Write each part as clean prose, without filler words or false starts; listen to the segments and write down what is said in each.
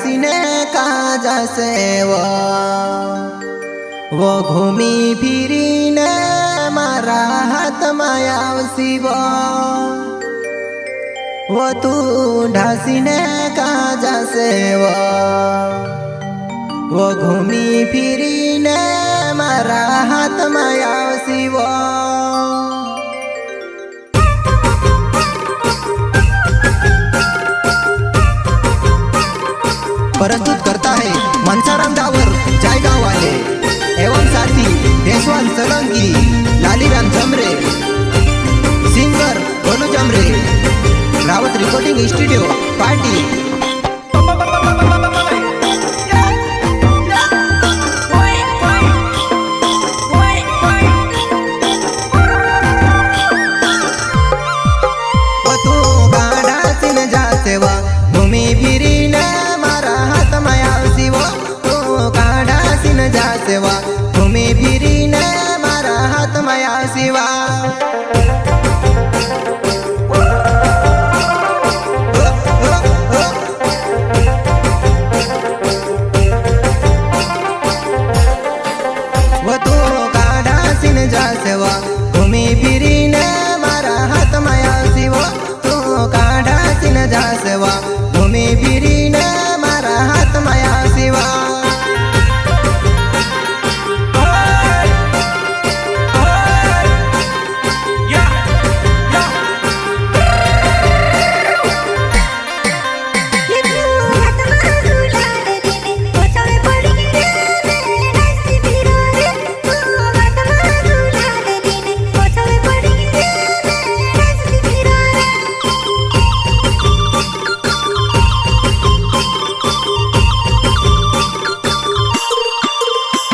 ढासीने काजा से वो घूमी फिरीने मारा हाथ मायावसी वो तू ढासीने काजा से वो घूमी फिरीने मारा हाथ मायावसी प्रस्तुत करता है मनसाराम डावर जायगांव वाले एवं साथी Deshwan Solanki Laliram Jamre singer Golu Jamre Rawat recording studio party. घूमी फिरीने मारा हाथ मायावसी तू काढ़ा सिन जा सेवा घूमी फिरीने मारा हाथ मायावसी वो तू काढ़ा सिन जा सेवा घूमी फिरीने मारा हाथ मायावसी तू काढ़ा सिन जा सेवा घूमी फिरीने मारा हाथ मायावसी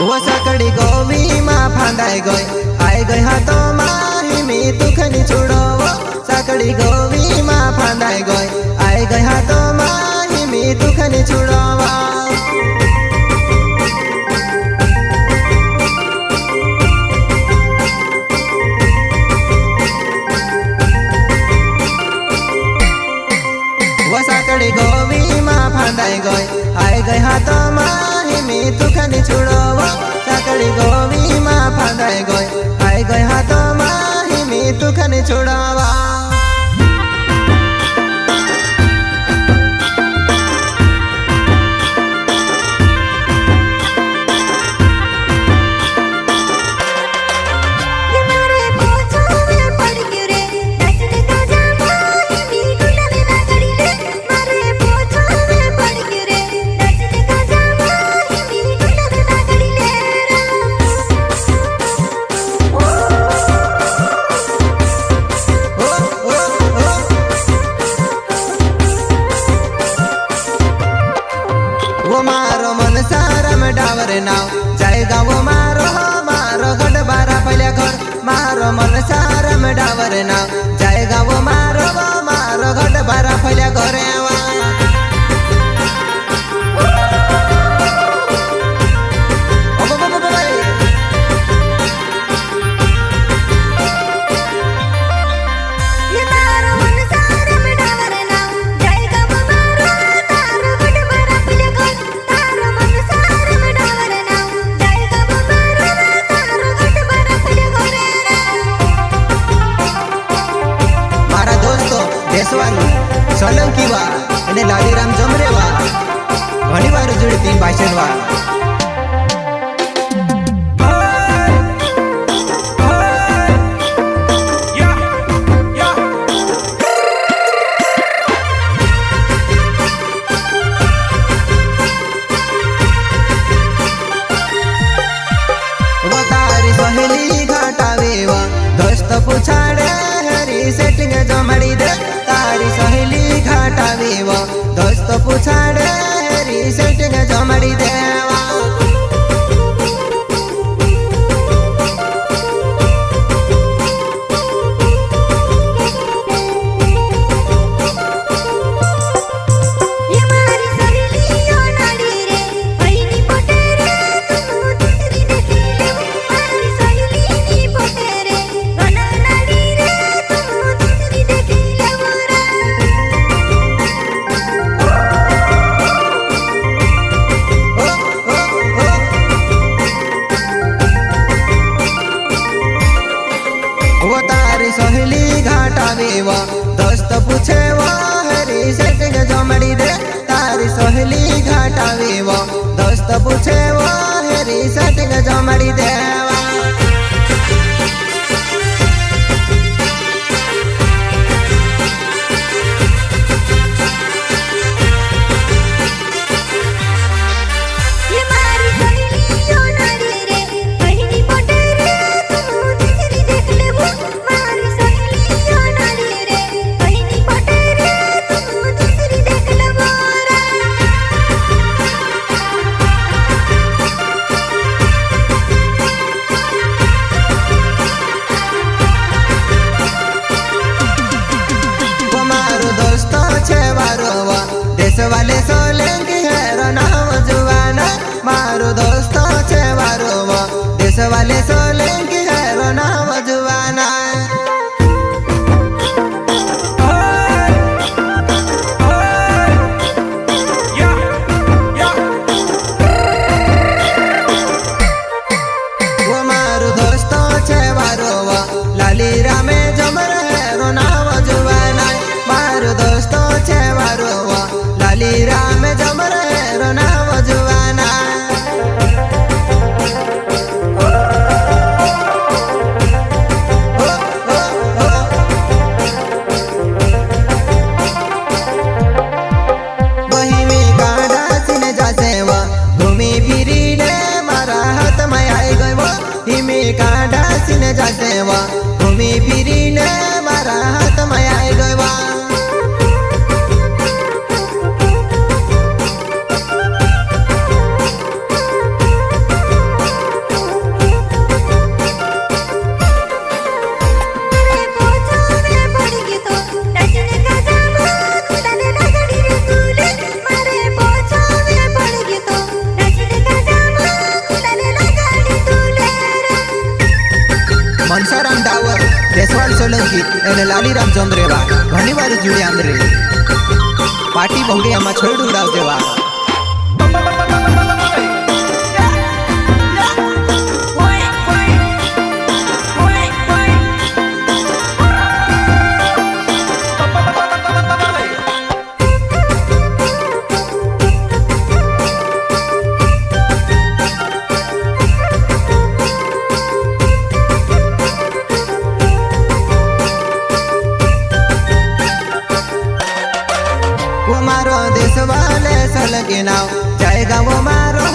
वो सकड़ी गोवी माँ फांदाई गई आई गई हाथों माही में तुखनी छुड़ो सकड़ी गोवी माँ फांदाई गई आई गई हाथों माही में तुखनी छुड़ो वो सकड़ी गोवी माँ फांदाई गई आई गई हाथों माही में तुखनी छुड़ो सकड़ी गोवी माँ फांदाई गई आई गई हाथों माही में तुखनी छुड़ावा। वो मारो मन सारम डावरे नाव जाएगा वो मारो गढ़ बारा पहले घर मारो मन सारम डावरे नाव जाएगा वो मारो गढ़ बारा पहले घर सोलंकी वा અને લાલીરામ જમરે वा ઘણી વાર જોડતી ભાષણ वा वो तारी सहेली घाटावे वा दोस्त पुछाड़े हरी सेटिंग जमड़ी दे तारी सहेली घाटावे वो दोस्त पुछाड़े हरी सेटिंग जमड़ी देवा दोस्त पूछे वो हेरी सेटिंग जमाड़ी देवा। देश वाले सोलंकी है नाम जुवाना मारो दोस्त छे वारो देश वाले सोलंकी है नाम जुवाना। वो मारो दोस्त छे वारो लाली रामे जमर है नाम जुवाना मारो दोस्त छे वारो लाली राम जमर है नाम जुवाना। वही में गाड़ा सिने जासे वो घूमी फिरी ने मारा हाथ में आई गई वो ही में गाड़ा सिने जासे वो घूमी फिरी ने मारा हाथ में आई गई वो। मनसाराम डावर देशवाल सोलंकी एने लालीराम जमरेवा घनी वारी जुड़ी आंद्रे पार्टी बहुड़िया में छोड़ उड़ाव देवा। वो मारो देश वाले सलगे नाव जाएगा वो मारो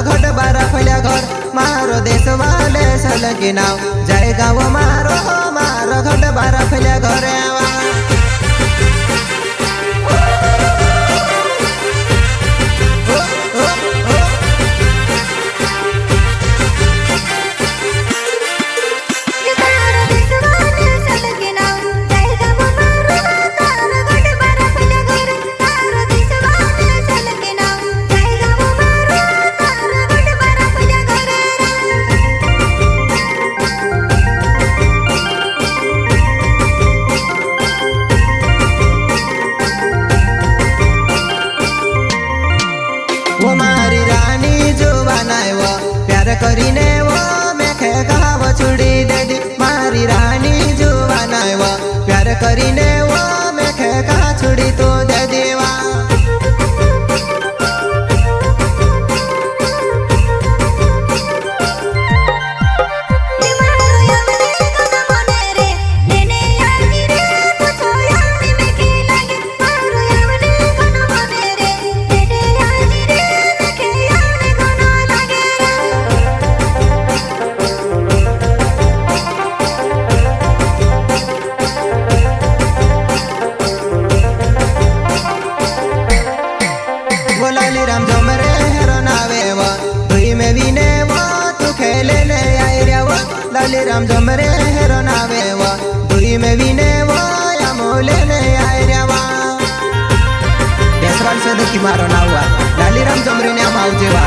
घट बारा फैल्या घर मारो देश वाले सलगे नाव जाएगा वो मारो घट बारा फैल्या घर। वो मारी रानी जुवाना वो प्यार करीने वो मेखे कहा वो छुड़ी दे दी मारी रानी जुवाना वो प्यार करीने वो मेखे कहा छुड़ी तो दे देवा। लालीराम जमरे हेरो नावे वो दुई में भी ने वो तू खेले ने आई रे वो लालीराम जमरे हेरो नावे वो दुई में भी ने वो या मोले ने आई रे वो। देशवाल से देखी मारो ना हुआ लालीराम जमरे ने हम आउजे वा।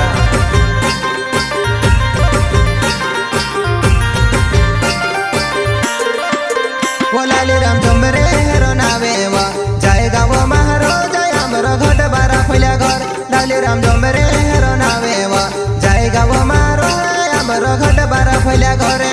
वो लालीराम जमरे हेरो नावे वो जाएगा वो महारो जाए हमरो घट बारा फैल्या घर लालीराम जमरे हेरो नावे वो जाएगा वो मारो हमरो घट बारा फैल्या घर।